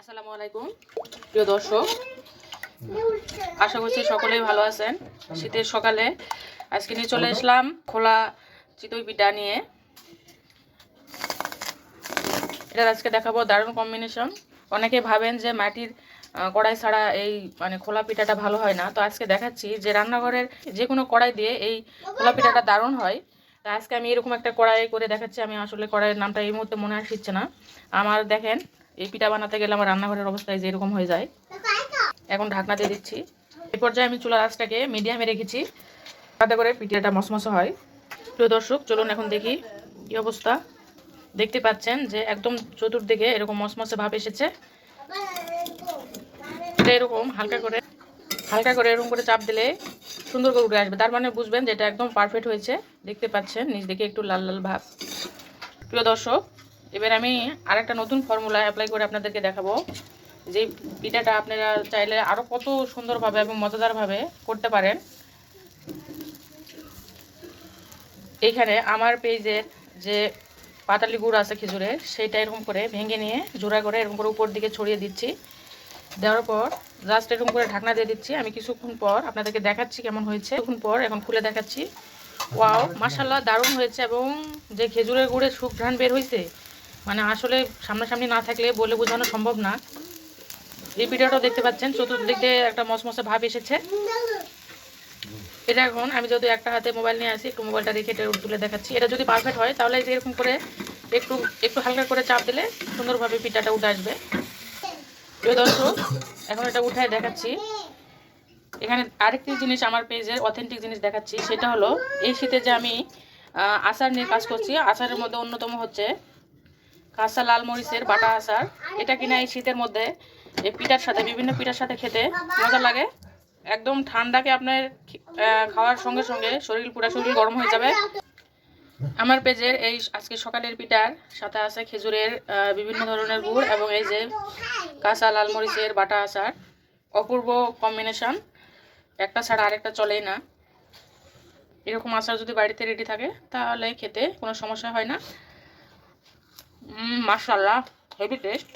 আসসালামু আলাইকুম প্রিয় দর্শক, আশা করছি সকলেই ভালো আছেন। শীতের সকালে আজকে নিয়ে চলে আসলাম খোলা চিতই পিঠা নিয়ে। এটা আজকে দেখাবো দারুণ কম্বিনেশন। অনেকে ভাবেন যে মাটির কড়াই ছাড়া এই খোলা পিঠাটা ভালো হয় না, তো আজকে দেখাচ্ছি যে রান্নাঘরের যে কোনো কড়াই দিয়ে এই খোলা পিঠাটা দারুণ হয়। তো আজকে আমি এরকম একটা কড়াই করে দেখাচ্ছি। আমি আসলে কড়াইয়ের নামটা এই মুহূর্তে মনে আসছে না আমার। দেখেন, এই পিঠা বানাতে গেলে আমার রান্নাঘরের অবস্থায় যে এরকম হয়ে যায়। এখন ঢাকনা দিয়ে দিচ্ছি। এই পর্যায়ে আমি চুলার আঁচটাকে মিডিয়ামে রেখেছি যাতে করে পিঠাটা মসমসে হয়। প্রিয় দর্শক, চলুন এখন দেখি কি অবস্থা। দেখতে পাচ্ছেন যে একদম চতুর্দিকে এরকম মসমসে ভাব এসেছে। এটা এরকম হালকা করে এরকম করে চাপ দিলে সুন্দর করে উঠে আসবে, তার মানে বুঝবেন যে এটা একদম পারফেক্ট হয়েছে। দেখতে পাচ্ছেন নিচ দিকে একটু লাল লাল ভাব। প্রিয় দর্শক, এবার আমি আরেকটা নতুন ফর্মুলা অ্যাপ্লাই করে আপনাদেরকে দেখাবো যে পিঠাটা আপনারা চাইলে আরও কত সুন্দরভাবে এবং মজাদারভাবে করতে পারেন। এইখানে আমার পেজের যে পাতালি গুড় আছে খেজুরের, সেইটা এরকম করে ভেঙে নিয়ে জোড়া করে এরকম করে উপর দিকে ছড়িয়ে দিচ্ছি। দেওয়ার পর জাস্ট এরকম করে ঢাকনা দিয়ে দিচ্ছি। আমি কিছুক্ষণ পর আপনাদেরকে দেখাচ্ছি কেমন হয়েছে। কিছুক্ষণ পর এখন খুলে দেখাচ্ছি। ওয়াও, মাশাআল্লাহ, দারুণ হয়েছে। এবং যে খেজুরের গুড়ের সুঘ্রাণ বের হয়েছে, আসলে সামনাসামনি না থাকলে বলে বোঝানো সম্ভব না। এই পিঠাটাও দেখতে পাচ্ছেন চতুর্দিক দিয়ে একটা মসমসে ভাব এসেছে। এটা এখন আমি যদি একটা হাতে মোবাইল নিয়ে আসি, একটু মোবাইলটা রেখে এটা তুলে দেখাচ্ছি। এটা যদি পারফেক্ট হয় তাহলে এরকম করে একটু একটু হালকা করে চাপ দিলে সুন্দরভাবে পিঠাটা উঠে আসবে। প্রিয় দর্শক, এখন এটা উঠায় দেখাচ্ছি। এখানে আরেকটি জিনিস আমার পেজের অথেন্টিক জিনিস দেখাচ্ছি, সেটা হলো এই শীতে যে আমি আচার নিয়ে কাজ করছি। আচারের মধ্যে অন্যতম হচ্ছে কাঁচা লাল মরিচের বাটা আচার। এটা কিনা এই শীতের মধ্যে এই পিঠার সাথে, বিভিন্ন পিঠার সাথে খেতে মজা লাগে। একদম ঠান্ডাকে আপনার খাওয়ার সঙ্গে সঙ্গে শরীর গরম হয়ে যাবে। আমার পেজের এই আজকে সকালের পিঠার সাথে আছে খেজুরের বিভিন্ন ধরনের গুড় এবং এই যে কাঁচা লাল মরিচের বাটা আচার। অপূর্ব কম্বিনেশন, একটা ছাড়া আরেকটা চলেই না। এরকম আচার যদি বাড়িতে রেডি থাকে তাহলে খেতে কোনো সমস্যা হয় না। মাশাআল্লাহ, হেভি টেস্ট।